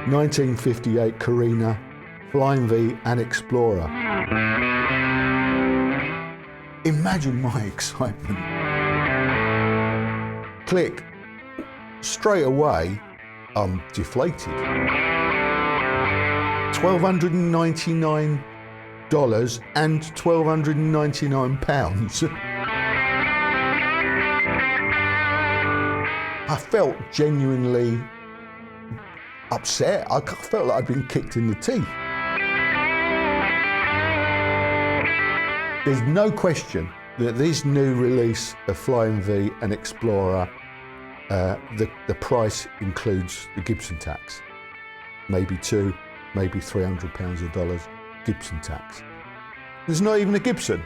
1958 Carina, Flying V and Explorer. Imagine my excitement. Click. Straight away, I'm deflated. $1,299 and £1,299. I felt genuinely upset. I felt like I'd been kicked in the teeth. There's no question that this new release of Flying V and Explorer, the price includes the Gibson tax. Maybe maybe £300 a dollar Gibson tax. There's not even a Gibson.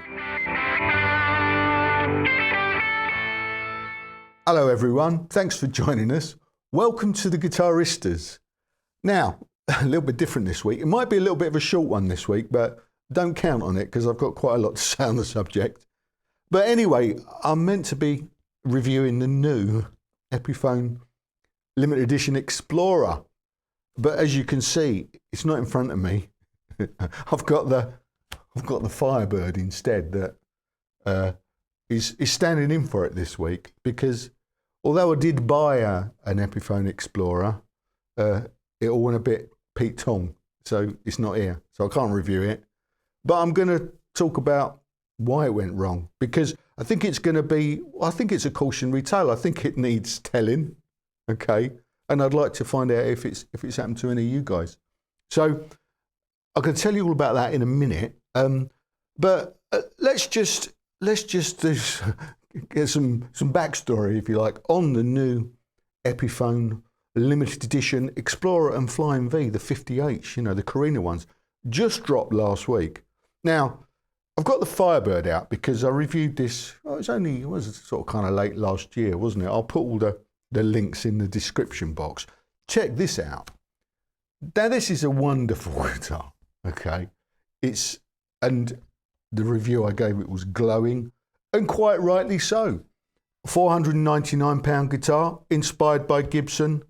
Hello everyone, thanks for joining us. Welcome to the Guitaristas. Now, a little bit different this week. It might be a little bit of a short one this week, but don't count on it because I've got quite a lot to say on the subject. But anyway, I'm meant to be reviewing the new Epiphone limited edition Explorer. But as you can see, it's not in front of me. I've got the Firebird instead that is standing in for it this week, because although I did buy an Epiphone Explorer, it all went a bit Pete Tong, so it's not here, so I can't review it. But I'm going to talk about why it went wrong, because I think it's going to be, I think it's a cautionary tale. I think it needs telling, okay? And I'd like to find out if it's happened to any of you guys. So I can tell you all about that in a minute. But let's just do get some backstory, if you like, on the new Epiphone limited edition Explorer and Flying V, the 50H, you know, the Carina ones, just dropped last week. Now, I've got the Firebird out because I reviewed this, it was sort of kind of late last year, wasn't it? I'll put all the links in the description box. Check this out. Now, this is a wonderful guitar, okay? And the review I gave it was glowing, and quite rightly so. £499 guitar, inspired by Gibson.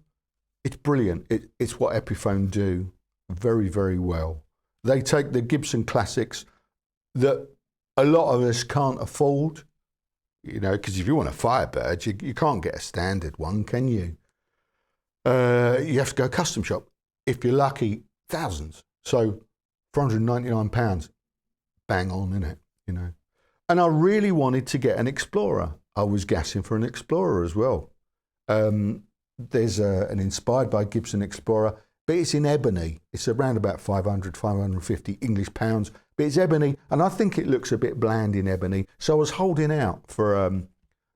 It's brilliant. It's what Epiphone do very, very well. They take the Gibson classics that a lot of us can't afford, you know, because if you want a Firebird, you can't get a standard one, can you? You have to go custom shop. If you're lucky, thousands. So £499, bang on, innit, you know. And I really wanted to get an Explorer. I was gassing for an Explorer as well. There's an inspired by Gibson Explorer, but it's in ebony. It's around about 500, 550 English pounds, but it's ebony, and I think it looks a bit bland in ebony. So I was holding out for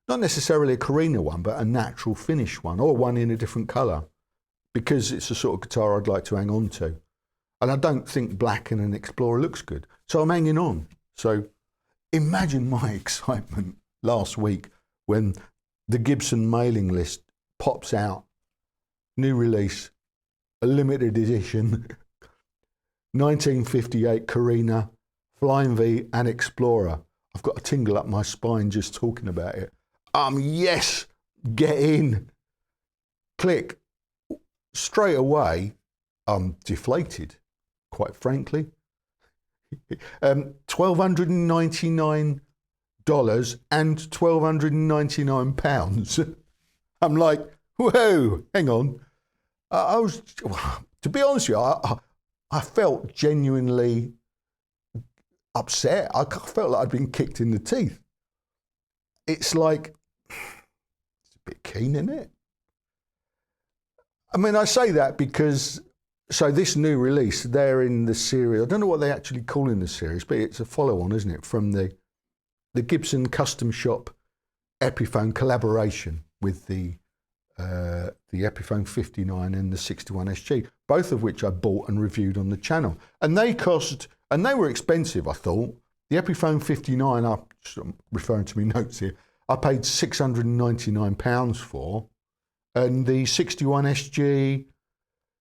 not necessarily a Carina one, but a natural finish one, or one in a different colour, because it's the sort of guitar I'd like to hang on to. And I don't think black in an Explorer looks good. So I'm hanging on. So imagine my excitement last week when the Gibson mailing list pops out, new release, a limited edition, 1958 Carina, Flying V and Explorer. I've got a tingle up my spine just talking about it. Yes, get in. Click. Straight away, I'm deflated, quite frankly. $1,299 and £1,299. I'm like, whoa, hang on. I was, to be honest with you, I felt genuinely upset. I felt like I'd been kicked in the teeth. It's like, it's a bit keen, isn't it? I mean, I say that because, so this new release, they're in the series, I don't know what they actually call in the series, but it's a follow-on, isn't it, from the Gibson Custom Shop Epiphone collaboration with the Epiphone 59 and the 61 SG, both of which I bought and reviewed on the channel. And they were expensive, I thought. The Epiphone 59, I'm referring to my notes here, I paid £699 for, and the 61 SG,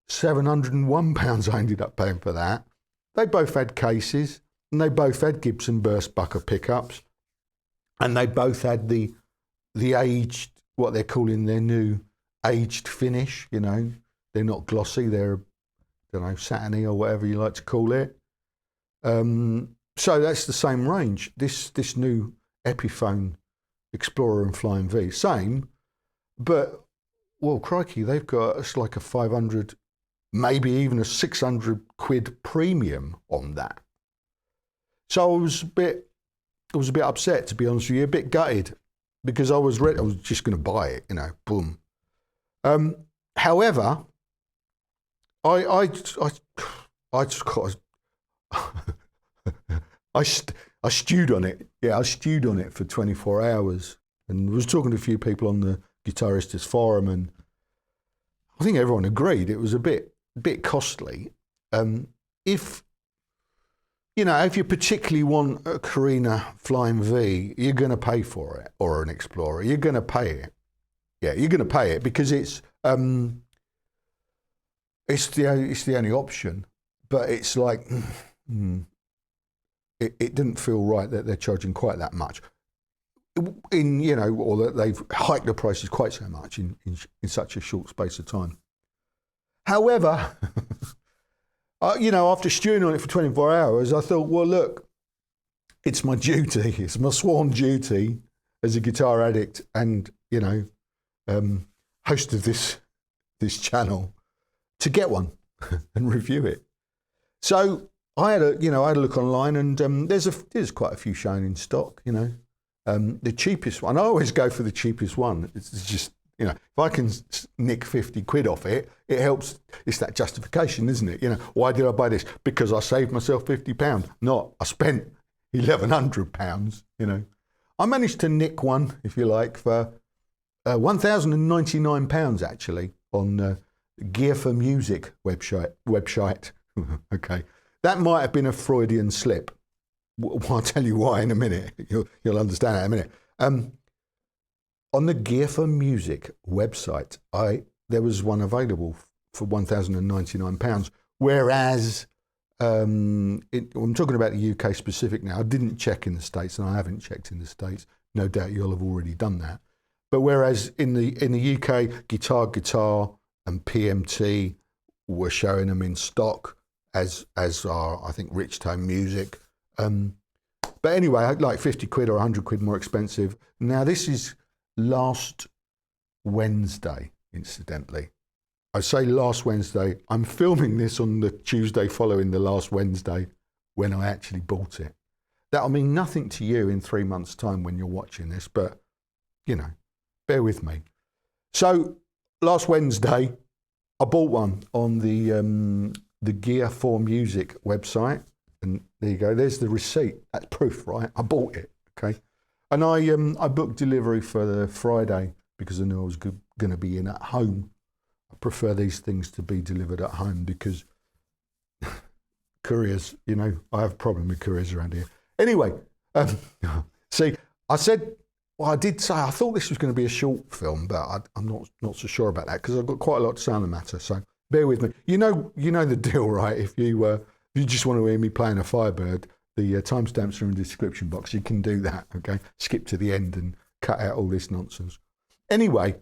£701 I ended up paying for that. They both had cases, and they both had Gibson burst bucker pickups, and they both had the aged, what they're calling their new aged finish, you know. They're not glossy, they're don't know, Saturny or whatever you like to call it. So that's the same range. This new Epiphone Explorer and Flying V, same, but well, crikey, they've got it's like a 500, maybe even a 600 quid premium on that. So I was a bit upset, to be honest with you, a bit gutted, because I was just going to buy it, you know, boom. However, I just got I stewed on it. Yeah, I stewed on it for 24 hours, and was talking to a few people on the Guitaristas forum, and I think everyone agreed it was a bit costly. If you particularly want a Carina Flying V, you're going to pay for it, or an Explorer. You're going to pay it. Yeah, you're going to pay it because it's the only option. But it's like it didn't feel right that they're charging quite that much, or that they've hiked the prices quite so much in such a short space of time. However, after stewing on it for 24 hours, I thought, well, look, it's my duty. It's my sworn duty as a guitar addict and, host of this channel to get one and review it. So I had a look online, and there's quite a few shown in stock. The cheapest one. I always go for the cheapest one. It's just, if I can nick 50 quid off it, it helps. It's that justification, isn't it? Why did I buy this? Because I saved myself £50. Not I spent £1,100. I managed to nick one, if you like, for £1,099 actually on Gear for Music website. Okay. That might have been a Freudian slip. I'll tell you why in a minute. You'll understand that in a minute. On the Gear for Music website, there was one available for £1,099. Whereas, I'm talking about the UK specific now. I didn't check in the States, and I haven't checked in the States. No doubt you'll have already done that. But whereas in the UK, Guitar, and PMT were showing them in stock, as are, I think, Rich Tone Music. But anyway, like 50 quid or 100 quid more expensive. Now, this is last Wednesday, incidentally. I say last Wednesday. I'm filming this on the Tuesday following the last Wednesday when I actually bought it. That'll mean nothing to you in 3 months' time when you're watching this, but, bear with me. So, last Wednesday, I bought one on the Gear for Music website, and there you go. There's the receipt. That's proof, right? I bought it. Okay, and I booked delivery for the Friday because I knew I was going to be in at home. I prefer these things to be delivered at home because couriers, I have a problem with couriers around here. Anyway, see, I did say I thought this was going to be a short film, but I'm not so sure about that because I've got quite a lot to say on the matter. So bear with me. You know the deal, right? If you just want to hear me playing a Firebird, the timestamps are in the description box. You can do that. Okay, skip to the end and cut out all this nonsense. Anyway,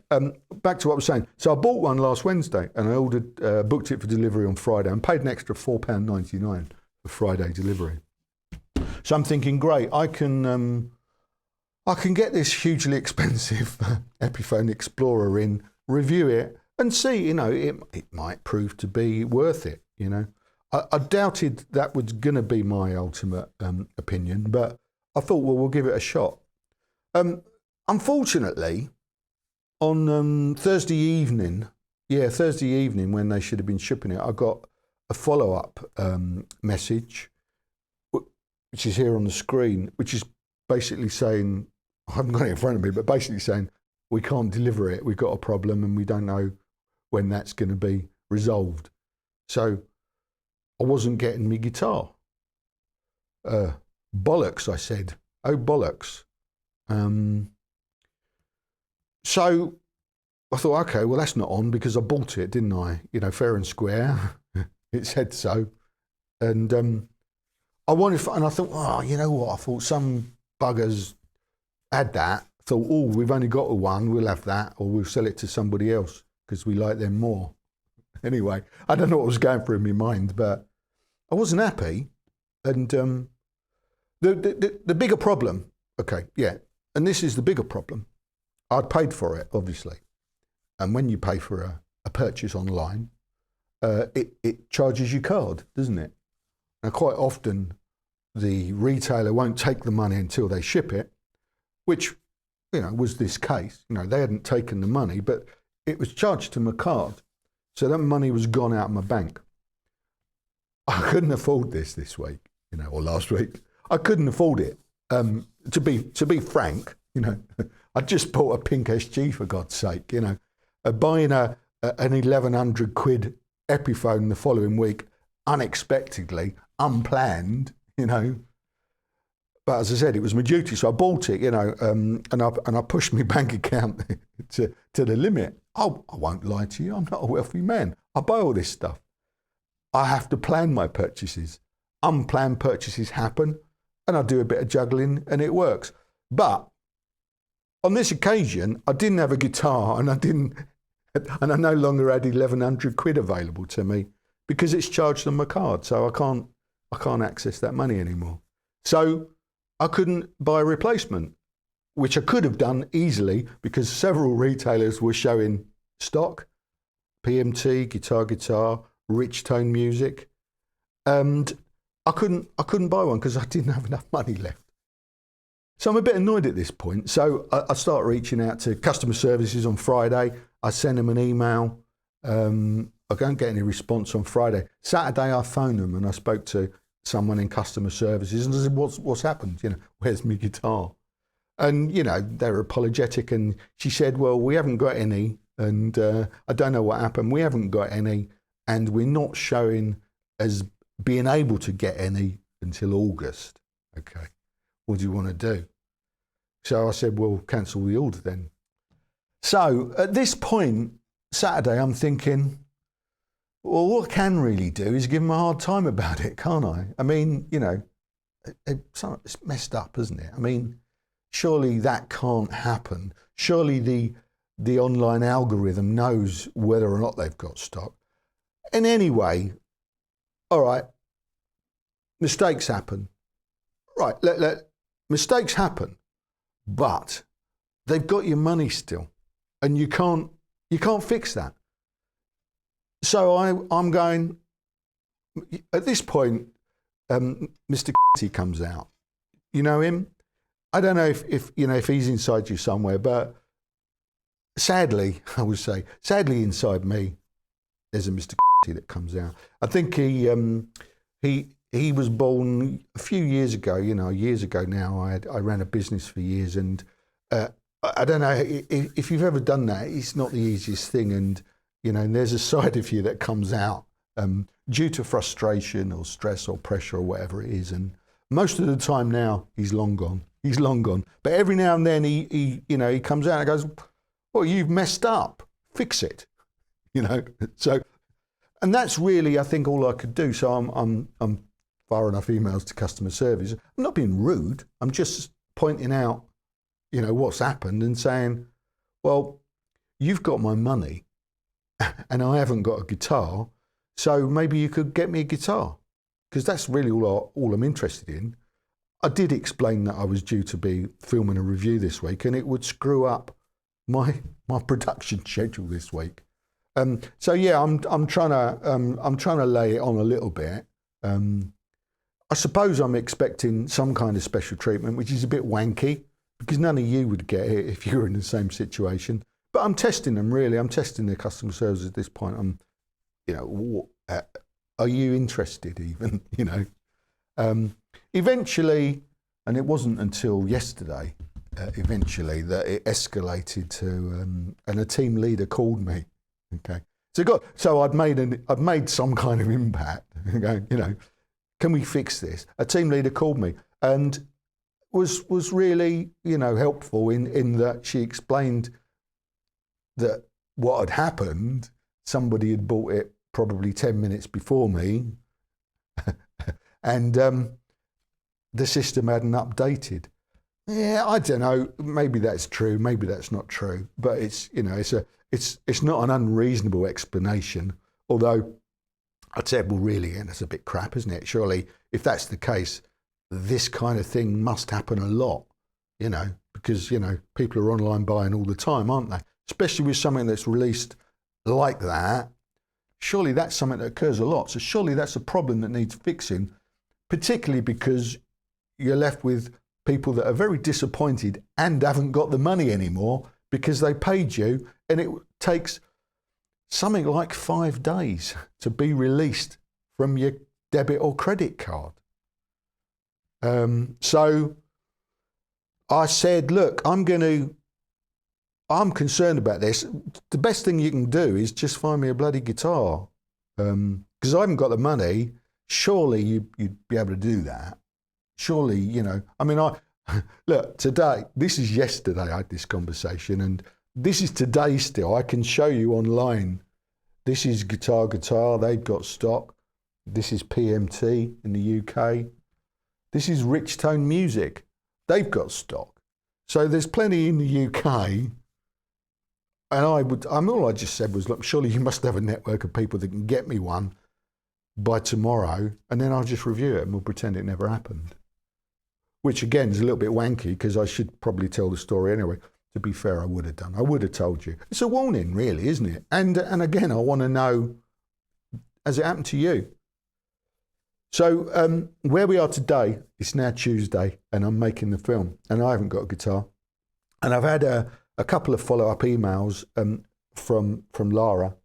back to what I was saying. So I bought one last Wednesday, and I booked it for delivery on Friday, and paid an extra £4.99 for Friday delivery. So I'm thinking, great, I can get this hugely expensive Epiphone Explorer in, review it, and see, it might prove to be worth it, I doubted that was going to be my ultimate opinion, but I thought, well, we'll give it a shot. Unfortunately, on Thursday evening, when they should have been shipping it, I got a follow-up message, which is here on the screen, which is basically saying, I haven't got it in front of me, but basically saying, we can't deliver it, we've got a problem, and we don't know when that's going to be resolved. So I wasn't getting me guitar. Bollocks, I said. Oh, bollocks. So I thought, okay, well, that's not on because I bought it, didn't I? Fair and square. It said so. And I thought, oh, you know what? I thought some buggers had that. Thought, oh, we've only got one, we'll have that, or we'll sell it to somebody else because we like them more. Anyway, I don't know what was going through my mind, but I wasn't happy. And the bigger problem, okay, yeah, and this is the bigger problem. I'd paid for it, obviously. And when you pay for a purchase online, it charges your card, doesn't it? Now, quite often, the retailer won't take the money until they ship it, which, was this case. They hadn't taken the money, but it was charged to my card. So that money was gone out of my bank. I couldn't afford this week, or last week. I couldn't afford it. To be frank, I just bought a pink SG, for God's sake, buying an 1,100 quid Epiphone the following week, unexpectedly, unplanned, But as I said, it was my duty, so I bought it, and I pushed my bank account to the limit. Oh, I won't lie to you, I'm not a wealthy man. I buy all this stuff. I have to plan my purchases. Unplanned purchases happen, and I do a bit of juggling, and it works. But on this occasion, I didn't have a guitar, and I no longer had 1,100 quid available to me because it's charged on my card, so I can't access that money anymore. So I couldn't buy a replacement, which I could have done easily because several retailers were showing stock, PMT, guitar, rich tone music, and I couldn't buy one because I didn't have enough money left. So I'm a bit annoyed at this point. So I start reaching out to customer services on Friday. I send them an email. I don't get any response on Friday. Saturday I phoned them and I spoke to someone in customer services and I said, what's happened? Where's my guitar? And, they were apologetic and she said, well, we haven't got any and I don't know what happened. We haven't got any and we're not showing as being able to get any until August. Okay, what do you want to do? So I said, well, cancel the order then. So at this point, Saturday, I'm thinking, well, what I can really do is give them a hard time about it, can't I? I mean, it's messed up, isn't it? I mean, surely that can't happen. Surely the online algorithm knows whether or not they've got stock. And anyway, all right, mistakes happen. Right, mistakes happen, but they've got your money still, and you can't fix that. So I'm going. At this point, Mr. comes out. You know him? I don't know if he's inside you somewhere, but sadly, I would say, inside me, there's a Mr. that comes out. I think he was born a few years ago. Years ago now. I ran a business for years, and I don't know if you've ever done that. It's not the easiest thing, and there's a side of you that comes out due to frustration or stress or pressure or whatever it is. And most of the time now, he's long gone. He's long gone. But every now and then he comes out and goes, "Well, you've messed up. Fix it." So, and that's really, I think, all I could do. So I'm far enough emails to customer service. I'm not being rude. I'm just pointing out, what's happened and saying, well, you've got my money and I haven't got a guitar. So maybe you could get me a guitar because that's really all I'm interested in. I did explain that I was due to be filming a review this week and it would screw up my production schedule this week. So yeah, I'm trying to lay it on a little bit. I suppose I'm expecting some kind of special treatment, which is a bit wanky because none of you would get it if you were in the same situation. But I'm testing them, really. I'm testing their customer service at this point. Are you interested even, Eventually, and it wasn't until yesterday, eventually, that it escalated to, and a team leader called me. Okay, so I'd made some kind of impact. Going, can we fix this? A team leader called me and was really, helpful in that she explained that what had happened, somebody had bought it probably 10 minutes before me, and the system hadn't updated. Yeah, I don't know. Maybe that's true. Maybe that's not true. But it's not an unreasonable explanation. Although I said, well, really, and it's a bit crap, isn't it? Surely, if that's the case, this kind of thing must happen a lot, because, people are online buying all the time, aren't they? Especially with something that's released like that. Surely that's something that occurs a lot. So surely that's a problem that needs fixing, particularly because you're left with people that are very disappointed and haven't got the money anymore because they paid you, and it takes something like 5 days to be released from your debit or credit card. So I said, look, I'm concerned about this. The best thing you can do is just find me a bloody guitar. Because I haven't got the money. Surely you'd be able to do that. Surely, look, today, this is yesterday I had this conversation, and this is today still. I can show you online. This is Guitar, they've got stock. This is PMT in the UK. This is Rich Tone Music. They've got stock. So there's plenty in the UK. And all I just said was, look, surely you must have a network of people that can get me one by tomorrow, and then I'll just review it and we'll pretend it never happened. Which again is a little bit wanky, because I should probably tell the story anyway. To be fair, I would have done. I would have told you. It's a warning, really, isn't it? And again, I want to know, has it happened to you? So where we are today, it's now Tuesday, and I'm making the film, and I haven't got a guitar. And I've had a couple of follow-up emails from Lara,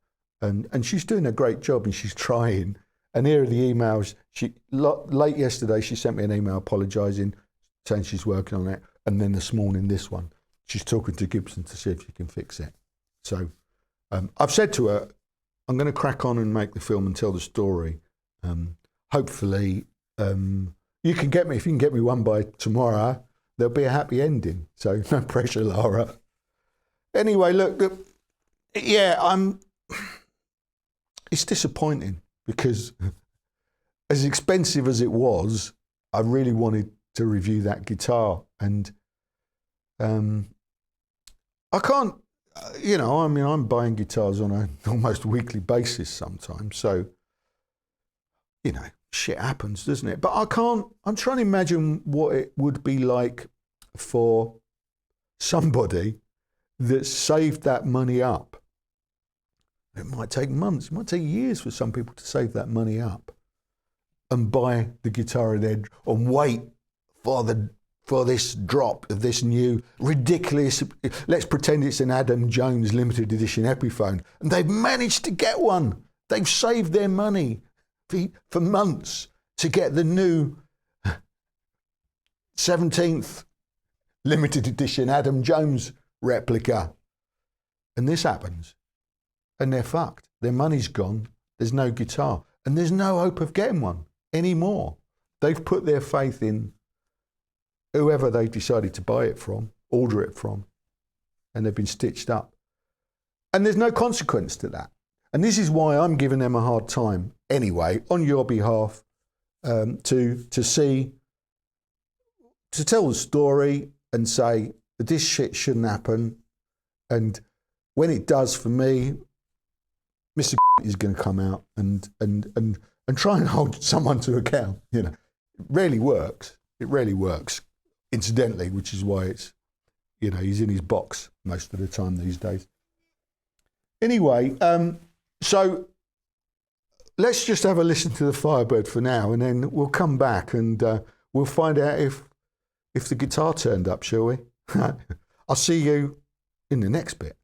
and she's doing a great job, and she's trying. And here are the emails. Late yesterday, she sent me an email apologising, saying she's working on it. And then this morning, this one, she's talking to Gibson to see if she can fix it. So I've said to her, I'm going to crack on and make the film and tell the story. Hopefully, you can get me, if you can get me one by tomorrow, there'll be a happy ending. So no pressure, Lara. Anyway, look, it's disappointing, because as expensive as it was, I really wanted to review that guitar. And I can't, I'm buying guitars on an almost weekly basis sometimes. So, shit happens, doesn't it? But I'm trying to imagine what it would be like for somebody that saved that money up. It might take months, it might take years for some people to save that money up and buy the Guitaraddict and wait for this drop of this new ridiculous, let's pretend it's an Adam Jones limited edition Epiphone, and they've managed to get one. They've saved their money for months to get the new 17th limited edition Adam Jones replica. And this happens. And they're fucked. Their money's gone. There's no guitar. And there's no hope of getting one anymore. They've put their faith in whoever they've decided to buy it from, order it from, and they've been stitched up. And there's no consequence to that. And this is why I'm giving them a hard time anyway, on your behalf, to tell the story and say that this shit shouldn't happen. And when it does for me, Mr. is going to come out and try and hold someone to account. It really works. It really works, incidentally, which is why it's, he's in his box most of the time these days. Anyway, so let's just have a listen to the Firebird for now, and then we'll come back and we'll find out if the guitar turned up, shall we? I'll see you in the next bit.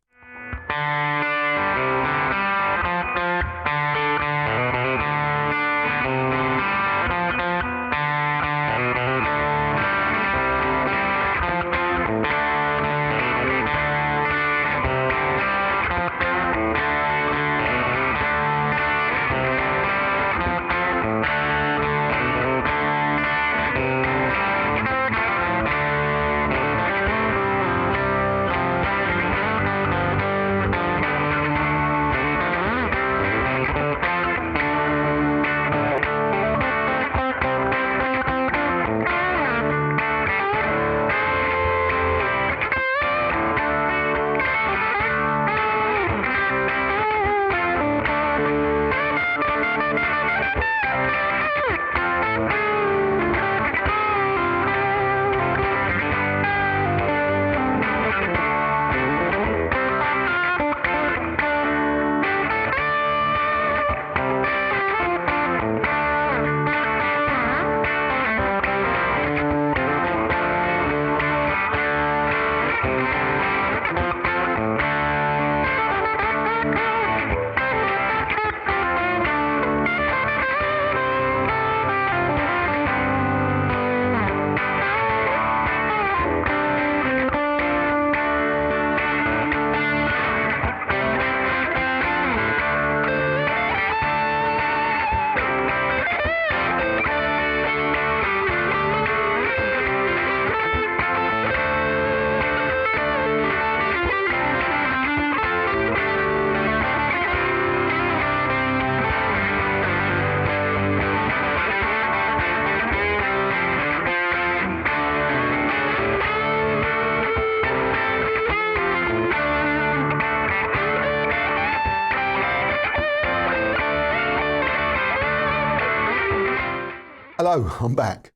Hello, I'm back.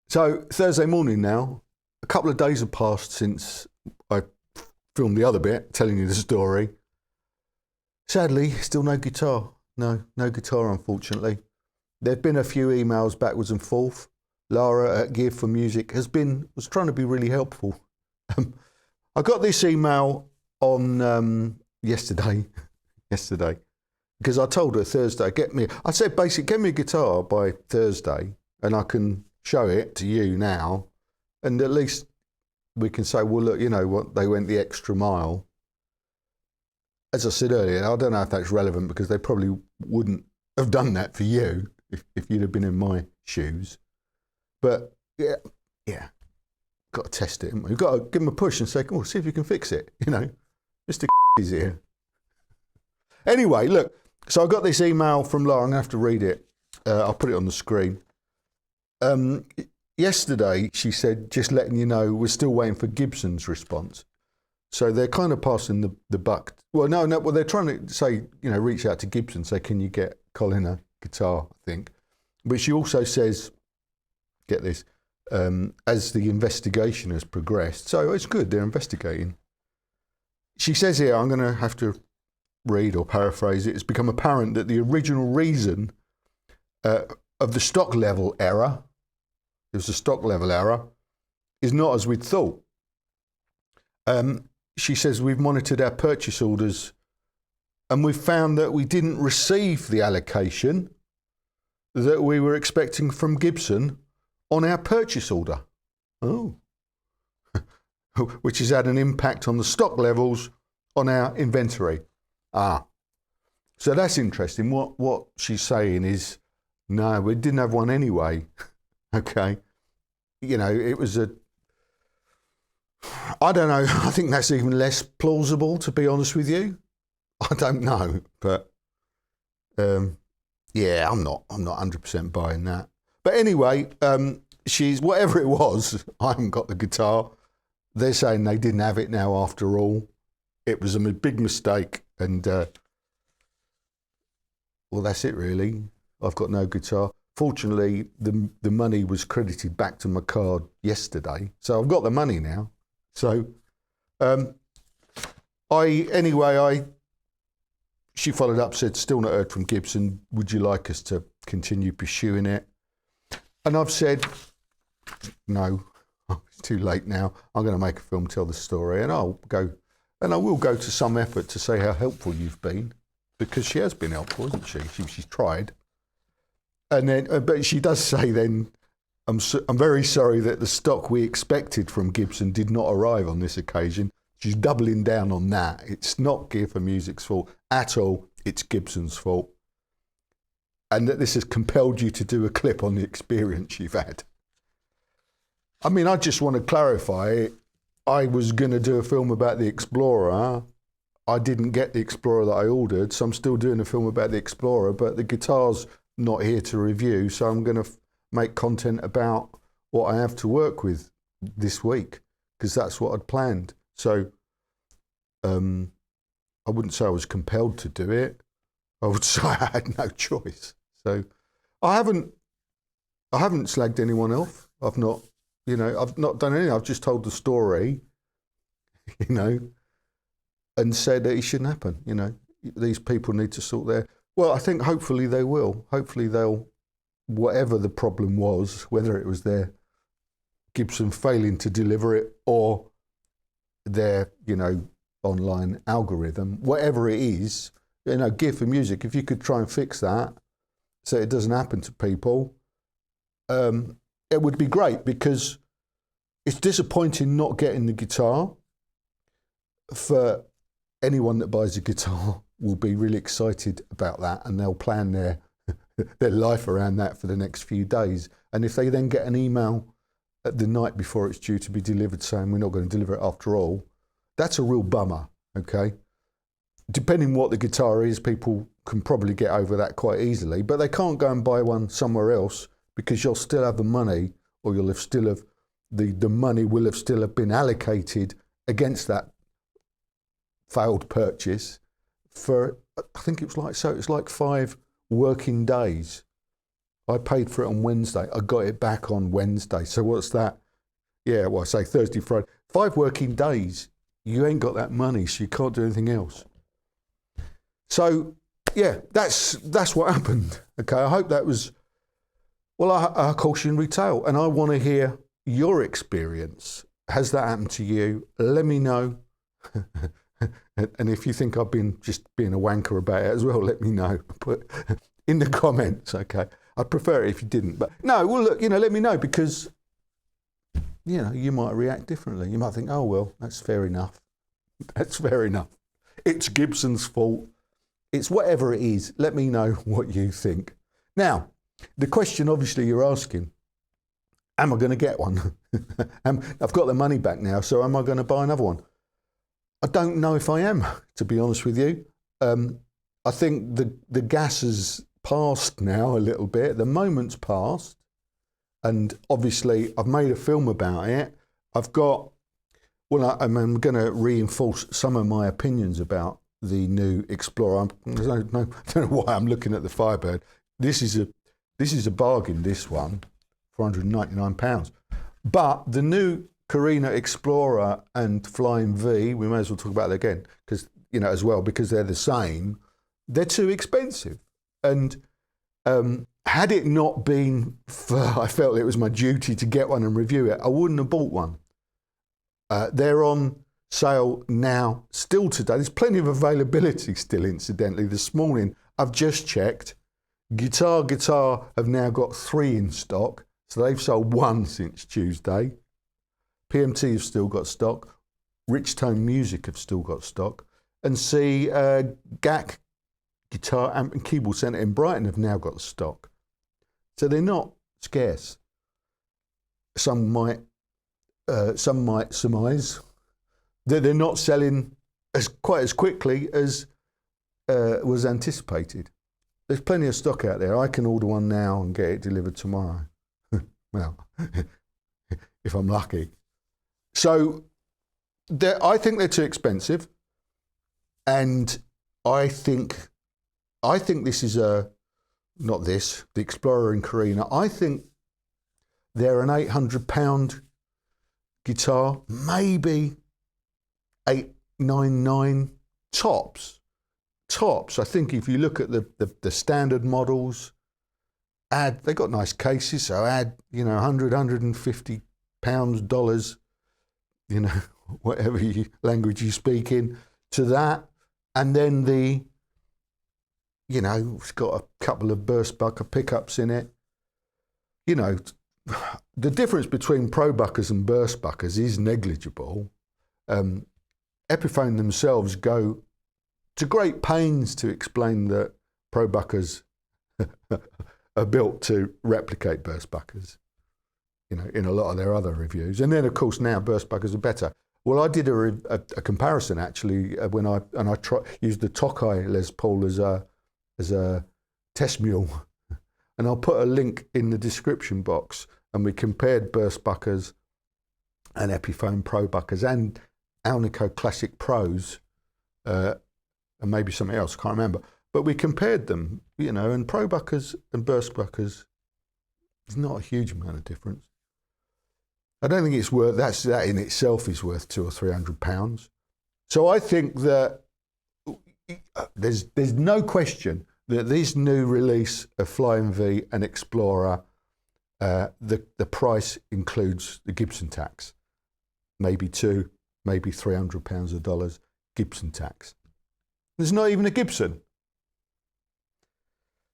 So Thursday morning now, a couple of days have passed since I filmed the other bit, telling you the story. Sadly, still no guitar. No guitar, unfortunately. There've been a few emails backwards and forth. Lara at Give for Music was trying to be really helpful. I got this email on yesterday, because I told her Thursday, get me a guitar by Thursday and I can show it to you now. And at least we can say, well, look, you know what, they went the extra mile. As I said earlier, I don't know if that's relevant because they probably wouldn't have done that for you if you'd have been in my shoes. But yeah, got to test it, haven't we? We've got to give them a push and say, oh, see if you can fix it, you know. Mr. is here. Anyway, look, so I got this email from Lara. I'm going to have to read it. I'll put it on the screen. Yesterday, she said, just letting you know, we're still waiting for Gibson's response. So they're kind of passing the buck. Well, no, well, they're trying to say, you know, reach out to Gibson, say, can you get Colin a guitar, I think. But she also says, get this, as the investigation has progressed. So it's good, they're investigating. She says here, I'm going to have to read or paraphrase it, it's become apparent that the original reason of the stock level error, it was a stock level error, is not as we'd thought. She says we've monitored our purchase orders and we've found that we didn't receive the allocation that we were expecting from Gibson on our purchase order. Oh. Which has had an impact on the stock levels on our inventory. So that's interesting. What she's saying is, no, we didn't have one anyway. Okay. You know, it was I don't know. I think that's even less plausible, to be honest with you. I don't know, but yeah, I'm not 100% buying that. But anyway, whatever it was, I haven't got the guitar. They're saying they didn't have it now after all. It was a big mistake. And, well, that's it really. I've got no guitar. Fortunately, the money was credited back to my card yesterday. So I've got the money now. So, she followed up, said, still not heard from Gibson. Would you like us to continue pursuing it? And I've said, no. It's too late now. I'm going to make a film, tell the story, and I will go to some effort to say how helpful you've been, because she has been helpful, hasn't she? She's tried. And then, but she does say then, I'm very sorry that the stock we expected from Gibson did not arrive on this occasion. She's doubling down on that. It's not Gear for Music's fault at all. It's Gibson's fault. And that this has compelled you to do a clip on the experience you've had. I mean, I just want to clarify, I was going to do a film about the Explorer. I didn't get the Explorer that I ordered, so I'm still doing a film about the Explorer, but the guitar's not here to review, so I'm going to make content about what I have to work with this week, because that's what I'd planned. So I wouldn't say I was compelled to do it. I would say I had no choice. So I haven't slagged anyone off. I've not done anything. I've just told the story, you know, and said that it shouldn't happen. You know, these people need to sort their. Well, I think hopefully they will. Hopefully they'll, whatever the problem was, whether it was their Gibson failing to deliver it or their, you know, online algorithm, whatever it is, you know, Gear for Music, if you could try and fix that so it doesn't happen to people, it would be great, because it's disappointing not getting the guitar. For anyone that buys a guitar will be really excited about that, and they'll plan their life around that for the next few days. And if they then get an email at the night before it's due to be delivered saying we're not going to deliver it after all, that's a real bummer, okay? Depending what the guitar is, people can probably get over that quite easily, but they can't go and buy one somewhere else, because you'll still have the money, or you'll have still have the money will have still have been allocated against that failed purchase for, I think it's like 5 working days. I paid for it on Wednesday. I got it back on Wednesday. So what's that? Yeah, well, I say Thursday, Friday. 5 working days. You ain't got that money, so you can't do anything else. So, yeah, that's what happened. Okay, I hope that was, well, a cautionary tale. And I want to hear your experience. Has that happened to you? Let me know. And if you think I've been just being a wanker about it as well, let me know. Put in the comments, okay? I'd prefer it if you didn't. But no, well, look, let me know, because, you might react differently. You might think, oh, well, that's fair enough. That's fair enough. It's Gibson's fault. It's whatever it is. Let me know what you think. Now, the question obviously you're asking, am I going to get one? I've got the money back now, so am I going to buy another one? I don't know if I am, to be honest with you. I think the gas has passed now a little bit. The moment's passed. And obviously, I've made a film about it. I'm going to reinforce some of my opinions about the new Explorer. I don't know why I'm looking at the Firebird. This is a bargain, this one, £499. But the new Carina Explorer and Flying V, we may as well talk about it again, because as well, because they're the same. They're too expensive. And had it not been for, I felt it was my duty to get one and review it, I wouldn't have bought one. They're on sale now, still today. There's plenty of availability still, incidentally. This morning, I've just checked. Guitar have now got 3 in stock. So they've sold 1 since Tuesday. PMT have still got stock. Rich Tone Music have still got stock. And GAC Guitar Amp and Keyboard Centre in Brighton have now got stock. So they're not scarce. Some might surmise that they're not selling quite as quickly as was anticipated. There's plenty of stock out there. I can order one now and get it delivered tomorrow. Well, if I'm lucky. So I think they're too expensive, and I think this is the Explorer and Carina. I think they're an £800 guitar, maybe $899 tops. I think if you look at the standard models, they got nice cases, so add £100, £150, dollars, whatever language you speak in, to that, and then it's got a couple of burst bucker pickups in it. The difference between pro buckers and burst buckers is negligible. Epiphone themselves go to great pains to explain that pro buckers are built to replicate burst buckers, in a lot of their other reviews. And then, of course, now burst buckers are better. Well, I did a comparison, actually, when I used the Tokai Les Paul as a test mule. And I'll put a link in the description box. And we compared burst buckers and Epiphone pro buckers and Alnico Classic Pros, and maybe something else, I can't remember. But we compared them, and pro buckers and burst buckers, there's not a huge amount of difference. I don't think it's worth, that in itself is worth £200 or £300. So I think that there's no question that this new release of Flying V and Explorer, the price includes the Gibson tax, maybe £300 of dollars Gibson tax. There's not even a Gibson.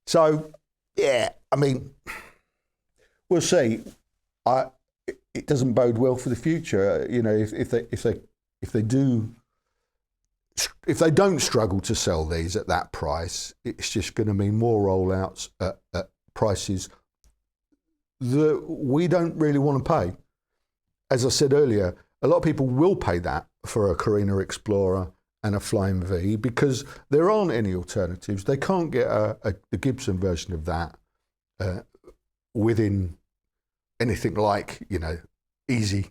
So, yeah, I mean, we'll see. It doesn't bode well for the future. If they don't struggle to sell these at that price, it's just going to mean more rollouts at prices that we don't really want to pay. As I said earlier, a lot of people will pay that for a Carina Explorer and a Flying V because there aren't any alternatives. They can't get a Gibson version of that within anything like, easy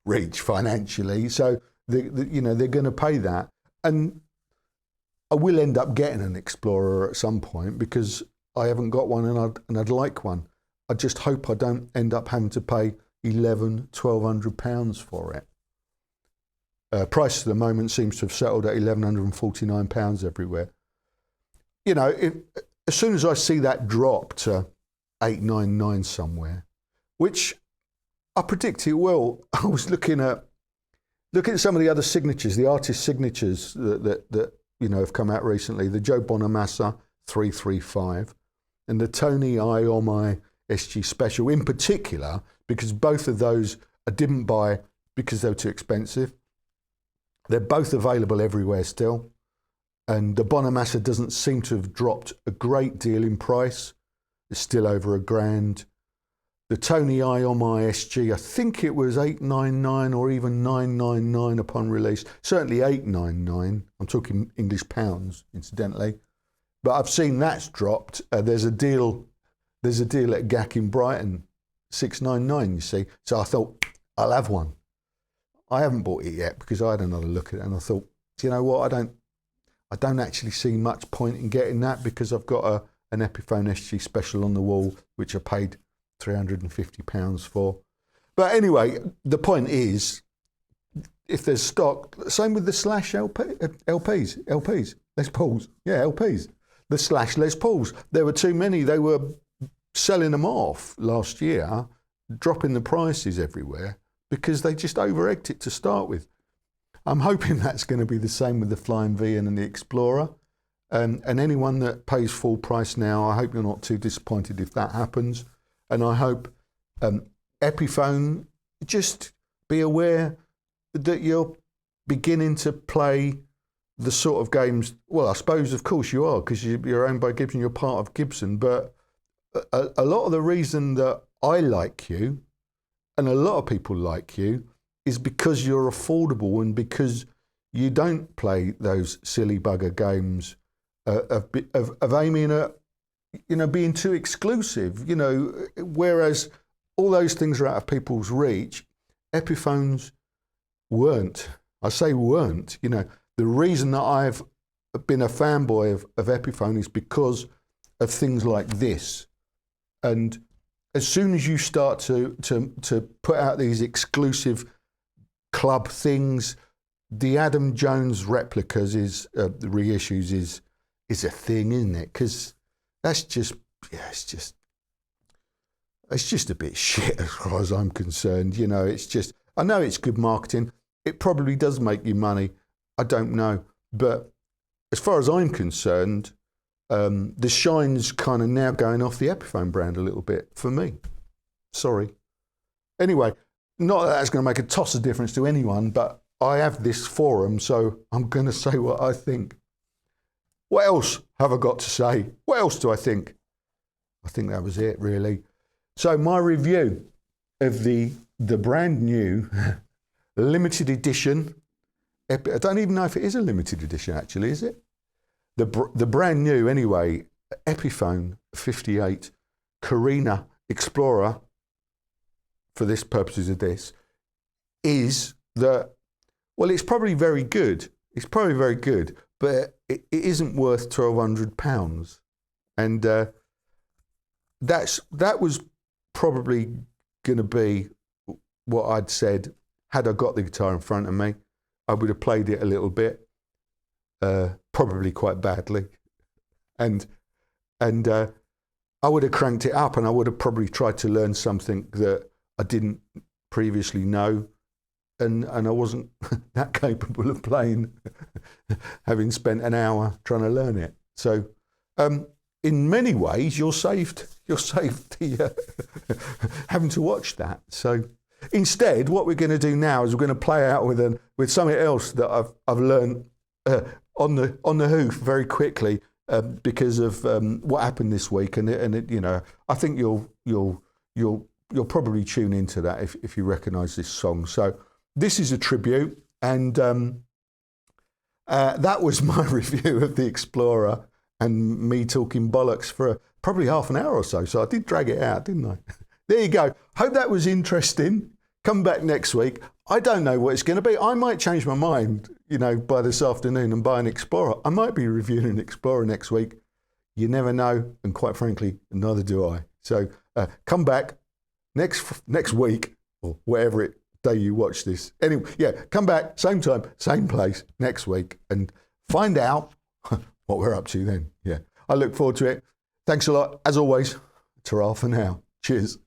reach financially. So they're going to pay that. And I will end up getting an Explorer at some point because I haven't got one and I'd like one. I just hope I don't end up having to pay £1,200 for it. Price at the moment seems to have settled at £1,149 everywhere. You know, as soon as I see that drop to £899 somewhere, which I predict it will. I was looking at some of the other signatures, the artist signatures that you know have come out recently. The Joe Bonamassa 335 and the Tony Iommi SG Special in particular, because both of those I didn't buy because they were too expensive. They're both available everywhere still. And the Bonamassa doesn't seem to have dropped a great deal in price. It's still over £1,000. The Tony Iommi SG, I think it was $899 or even $999 upon release. Certainly $899. I'm talking English pounds, incidentally. But I've seen that's dropped. There's a deal at GAC in Brighton, $699. You see. So I thought I'll have one. I haven't bought it yet because I had another look at it and I thought, do you know what? I don't actually see much point in getting that because I've got an Epiphone SG Special on the wall, which I paid £350 for. But anyway, the point is, if there's stock, same with the Slash LPs, Les Pauls. Yeah, LPs. The Slash Les Pauls. There were too many. They were selling them off last year, dropping the prices everywhere because they just over-egged it to start with. I'm hoping that's going to be the same with the Flying V and the Explorer. And anyone that pays full price now, I hope you're not too disappointed if that happens. And I hope Epiphone, just be aware that you're beginning to play the sort of games. Well, I suppose, of course, you are because you're owned by Gibson, you're part of Gibson. But a lot of the reason that I like you and a lot of people like you is because you're affordable and because you don't play those silly bugger games of aiming at, you know, being too exclusive, you know, whereas all those things are out of people's reach. Epiphones weren't. I say weren't. You know, the reason that I've been a fanboy of Epiphone is because of things like this. And as soon as you start to put out these exclusive club things, the Adam Jones replicas the reissues is a thing, isn't it? Because that's just, yeah, it's just a bit shit as far as I'm concerned. You know, it's just, I know it's good marketing. It probably does make you money. I don't know. But as far as I'm concerned, the shine's kind of now going off the Epiphone brand a little bit for me. Sorry. Anyway, not that that's going to make a toss of difference to anyone, but I have this forum, so I'm going to say what I think. What else have I got to say? What else do I think? I think that was it, really. So my review of the brand new limited edition, I don't even know if it is a limited edition, actually, is it? The brand new, anyway, Epiphone 58 Carina Explorer, for this purposes of this, is that, well, it's probably very good. It's probably very good, but it isn't worth £1,200. And that was probably going to be what I'd said had I got the guitar in front of me. I would have played it a little bit, probably quite badly, and I would have cranked it up, and I would have probably tried to learn something that I didn't previously know, and I wasn't that capable of playing, having spent an hour trying to learn it. So, in many ways, you're saved. You're saved the having to watch that. So, instead, what we're going to do now is we're going to play out with something else that I've learned on the hoof very quickly because of what happened this week, and it, you know, I think you'll probably tune into that if you recognise this song. So this is a tribute, and that was my review of the Explorer and me talking bollocks for probably half an hour or so. So I did drag it out, didn't I? There you go. Hope that was interesting. Come back next week. I don't know what it's going to be. I might change my mind, you know, by this afternoon and buy an Explorer. I might be reviewing an Explorer next week. You never know, and quite frankly, neither do I. So come back next week, or whatever day you watch this. Anyway, yeah, come back, same time, same place next week, and find out what we're up to then. Yeah, I look forward to it. Thanks a lot. As always, ta-ra for now. Cheers.